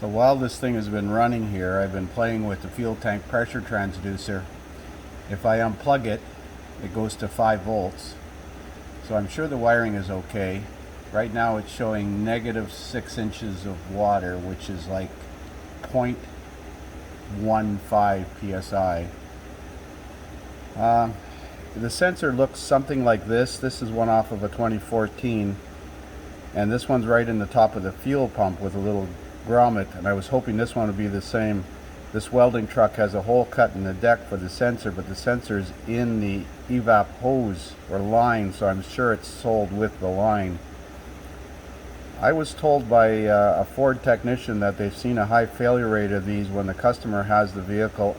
So while this thing has been running here, I've been playing with the fuel tank pressure transducer. If I unplug it, it goes to 5 volts. So I'm sure the wiring is okay. Right now it's showing negative 6 inches of water, which is like 0.15 psi. The sensor looks something like this. This is one off of a 2014, and this one's right in the top of the fuel pump with a little grommet, and I was hoping this one would be the same. This welding truck has a hole cut in the deck for the sensor, but the sensor's in the evap hose or line, so I'm sure it's sold with the line. I was told by a Ford technician that they've seen a high failure rate of these when the customer has the vehicle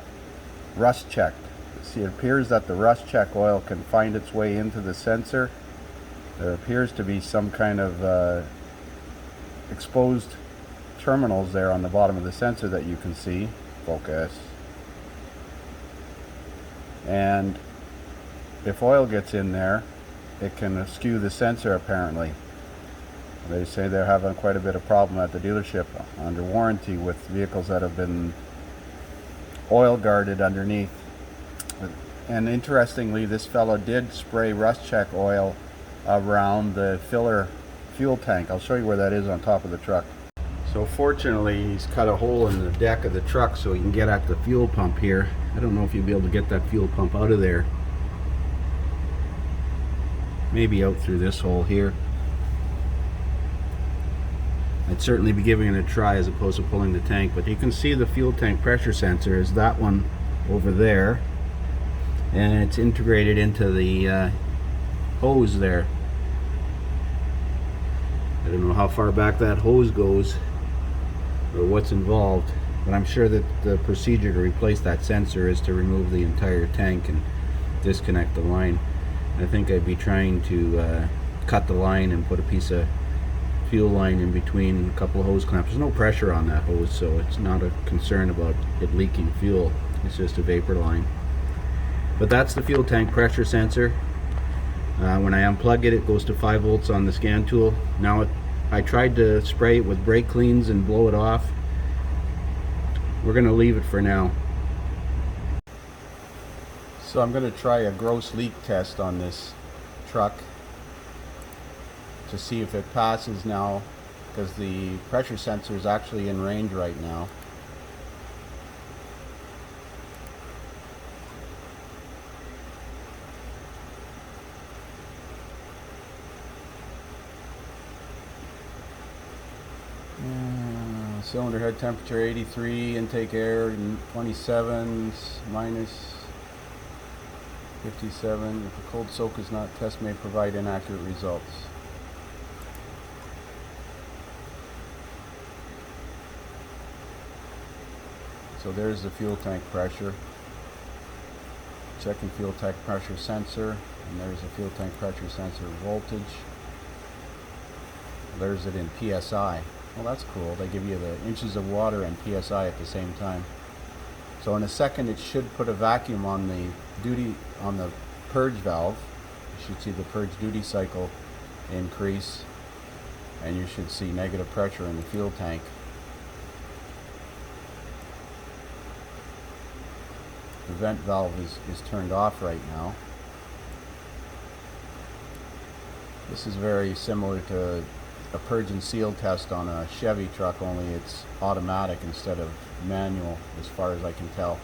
rust checked. See, it appears that the rust check oil can find its way into the sensor. There appears to be some kind of exposed terminals there on the bottom of the sensor that you can see. Focus. And if oil gets in there, it can skew the sensor apparently. They say they're having quite a bit of problem at the dealership under warranty with vehicles that have been oil guarded underneath. And interestingly, this fellow did spray rust check oil around the filler fuel tank. I'll show you where that is on top of the truck. So fortunately, he's cut a hole in the deck of the truck so he can get at the fuel pump here. I don't know if you'll be able to get that fuel pump out of there. Maybe out through this hole here. I'd certainly be giving it a try as opposed to pulling the tank, but you can see the fuel tank pressure sensor is that one over there, and it's integrated into the hose there. I don't know how far back that hose goes or what's involved, but I'm sure that the procedure to replace that sensor is to remove the entire tank and disconnect the line. I think I'd be trying to cut the line and put a piece of fuel line in between a couple of hose clamps. There's no pressure on that hose, so it's not a concern about it leaking fuel. It's just a vapor line. But that's the fuel tank pressure sensor. When I unplug it, it goes to 5 volts on the scan tool. Now I tried to spray it with brake cleans and blow it off. We're going to leave it for now. So I'm going to try a gross leak test on this truck to see if it passes now, because the pressure sensor is actually in range right now. Cylinder head temperature 83, intake air 27, minus 57. If a cold soak is not test, may provide inaccurate results. So there's the fuel tank pressure. Checking fuel tank pressure sensor, and there's the fuel tank pressure sensor voltage. There's it in PSI. Well, that's cool. They give you the inches of water and PSI at the same time. So in a second, it should put a vacuum on the purge valve. You should see the purge duty cycle increase, and you should see negative pressure in the fuel tank. The vent valve is turned off right now. This is very similar to a purge and seal test on a Chevy truck, only it's automatic instead of manual, as far as I can tell.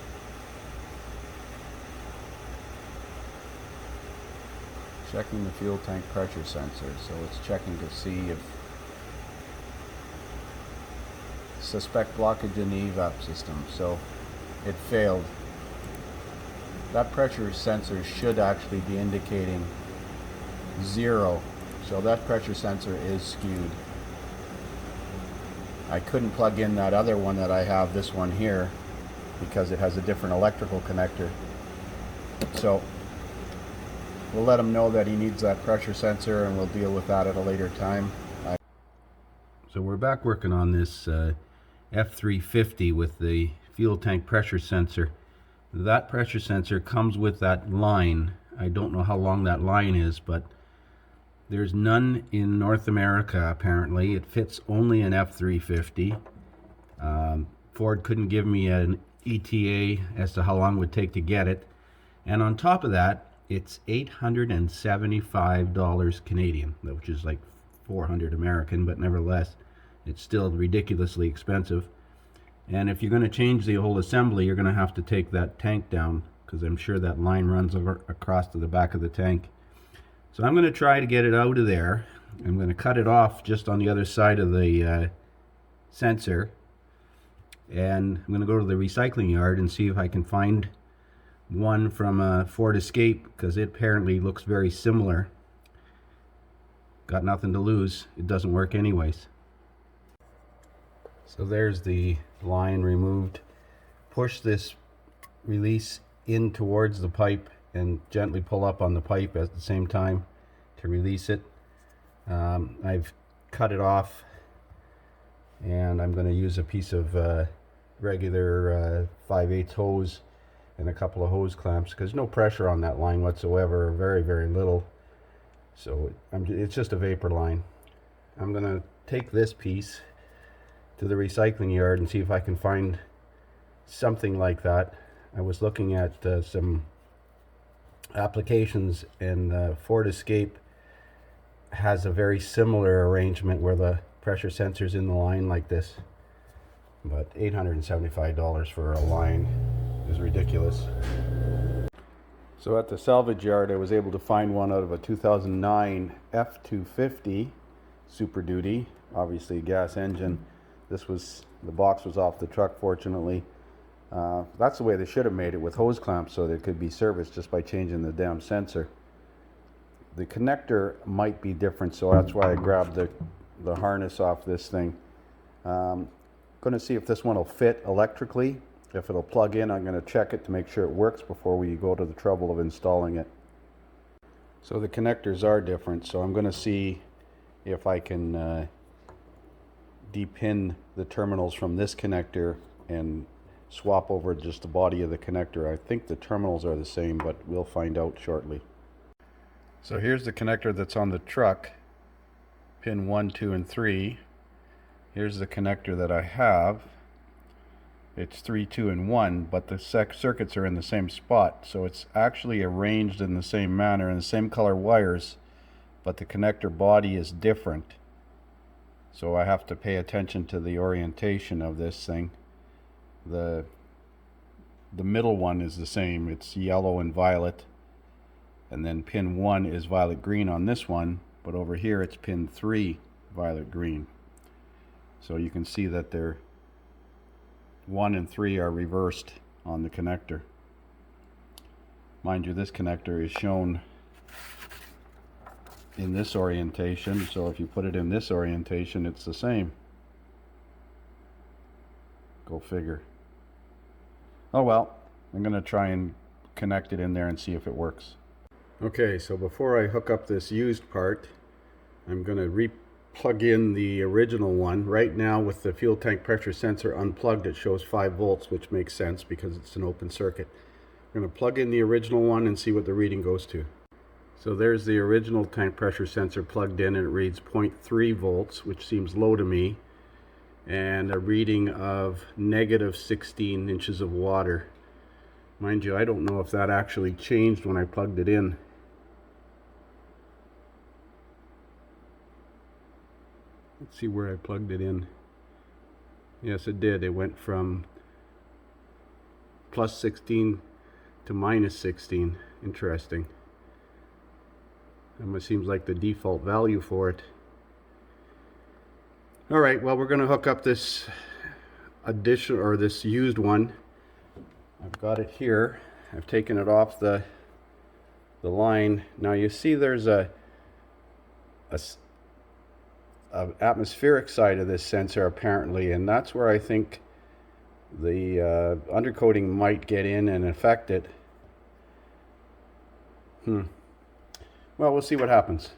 Checking the fuel tank pressure sensor, so it's checking to see if suspect blockage in the evap system. So it failed. That pressure sensor should actually be indicating 0. So that pressure sensor is skewed. I couldn't plug in that other one that I have, this one here, because it has a different electrical connector. So we'll let him know that he needs that pressure sensor, and we'll deal with that at a later time. So we're back working on this F350 with the fuel tank pressure sensor. That pressure sensor comes with that line. I don't know how long that line is, but there's none in North America apparently. It fits only an F350, Ford couldn't give me an ETA as to how long it would take to get it. And on top of that, it's $875 Canadian, which is like 400 American, but nevertheless, it's still ridiculously expensive. And if you're going to change the whole assembly, you're going to have to take that tank down, because I'm sure that line runs across to the back of the tank. So I'm going to try to get it out of there. I'm going to cut it off just on the other side of the sensor. And I'm going to go to the recycling yard and see if I can find one from a Ford Escape, because it apparently looks very similar. Got nothing to lose. It doesn't work anyways. So there's the line removed. Push this release in towards the pipe and gently pull up on the pipe at the same time to release it. I've cut it off, and I'm going to use a piece of regular 5/8 hose and a couple of hose clamps, because no pressure on that line whatsoever, very little. So it's just a vapor line. I'm going to take this piece to the recycling yard and see if I can find something like that. I was looking at some applications, and Ford Escape has a very similar arrangement where the pressure sensor's in the line like this. But $875 for a line is ridiculous. So at the salvage yard, I was able to find one out of a 2009 F350 Super Duty, obviously a gas engine. The box was off the truck, fortunately. That's the way they should have made it, with hose clamps, so that it could be serviced just by changing the damn sensor. The connector might be different, so that's why I grabbed the harness off this thing. Going to see if this one will fit electrically. If it'll plug in, I'm going to check it to make sure it works before we go to the trouble of installing it. So the connectors are different, so I'm going to see if I can depin the terminals from this connector and swap over just the body of the connector. I think the terminals are the same, but we'll find out shortly. So here's the connector that's on the truck, pin 1, 2, and 3. Here's the connector that I have. It's 3, 2, and 1, but the circuits are in the same spot, so it's actually arranged in the same manner, in the same color wires, but the connector body is different. So I have to pay attention to the orientation of this thing. The middle one is the same. It's yellow and violet, and then pin 1 is violet green on this one, but over here it's pin 3 violet green. So you can see that they're 1 and 3 are reversed on the connector. Mind you, this connector is shown in this orientation, so if you put it in this orientation, it's the same. Go figure. Oh well, I'm going to try and connect it in there and see if it works. Okay, so before I hook up this used part, I'm going to plug in the original one. Right now, with the fuel tank pressure sensor unplugged, it shows 5 volts, which makes sense because it's an open circuit. I'm going to plug in the original one and see what the reading goes to. So there's the original tank pressure sensor plugged in, and it reads 0.3 volts, which seems low to me, and a reading of negative 16 inches of water. Mind you, I don't know if that actually changed when I plugged it in. Let's see where I plugged it in. Yes, it did. It went from plus 16 to minus 16. Interesting. That seems like the default value for it. Alright, well, we're going to hook up this addition, or this used one. I've got it here. I've taken it off the line. Now you see there's a atmospheric side of this sensor apparently, and that's where I think the undercoating might get in and affect it. Well, we'll see what happens.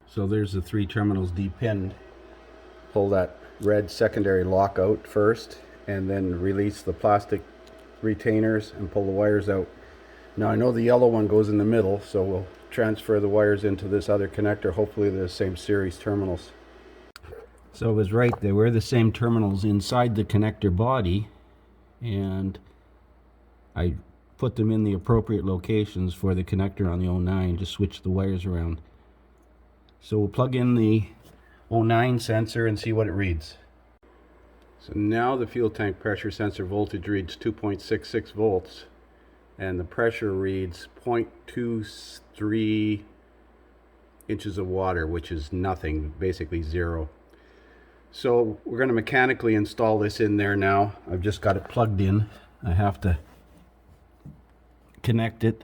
So there's the 3 terminals depinned. Pull that red secondary lock out first, and then release the plastic retainers and pull the wires out. Now I know the yellow one goes in the middle, so we'll transfer the wires into this other connector, hopefully the same series terminals. So I was right, there were the same terminals inside the connector body, and I put them in the appropriate locations for the connector on the 09, just switch the wires around. So we'll plug in the 09 sensor and see what it reads. So now the fuel tank pressure sensor voltage reads 2.66 volts, and the pressure reads 0.23 inches of water, which is nothing, basically zero. So we're going to mechanically install this in there now. I've just got it plugged in. I have to connect it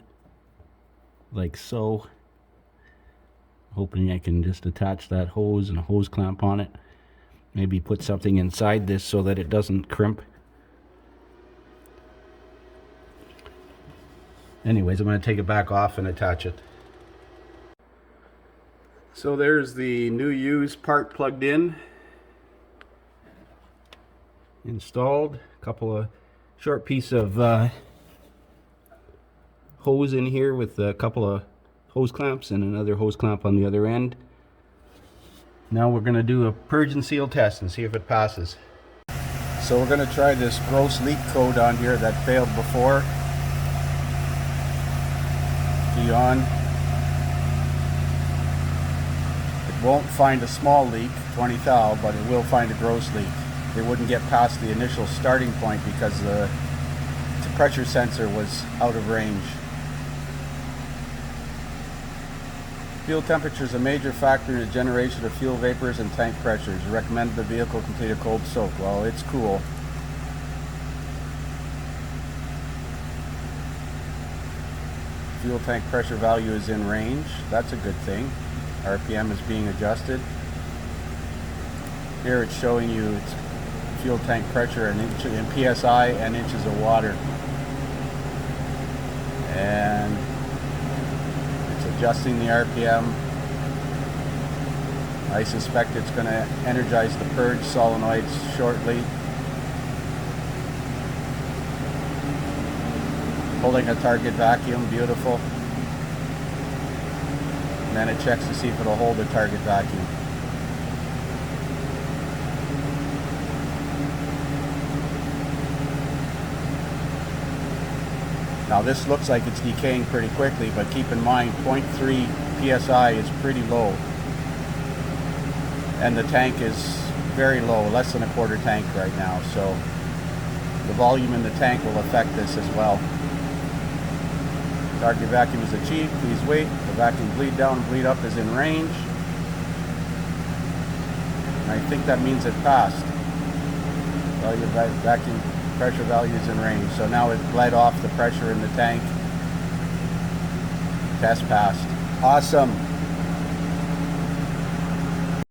like so. Hoping I can just attach that hose and a hose clamp on it. Maybe put something inside this so that it doesn't crimp. Anyways, I'm going to take it back off and attach it. So there's the new used part plugged in, installed. A couple of short piece of hose in here with a couple of hose clamps and another hose clamp on the other end. Now we're going to do a purge and seal test and see if it passes. So we're going to try this gross leak code on here that failed before. Key on. It won't find a small leak, 20 thou, but it will find a gross leak. It wouldn't get past the initial starting point because the pressure sensor was out of range. Fuel temperature is a major factor in the generation of fuel vapors and tank pressures. Recommend the vehicle complete a cold soak. Well, it's cool. Fuel tank pressure value is in range. That's a good thing. RPM is being adjusted. Here it's showing you its fuel tank pressure in PSI and inches of water. And adjusting the RPM. I suspect it's going to energize the purge solenoids shortly. Holding a target vacuum, beautiful. And then it checks to see if it'll hold a target vacuum. Now this looks like it's decaying pretty quickly, but keep in mind 0.3 psi is pretty low. And the tank is very low, less than a quarter tank right now, so the volume in the tank will affect this as well. Target vacuum is achieved, please wait. The vacuum bleed down and bleed up is in range. And I think that means it passed. Vacuum pressure value is in range. So now it bled off the pressure in the tank. Test passed. Awesome.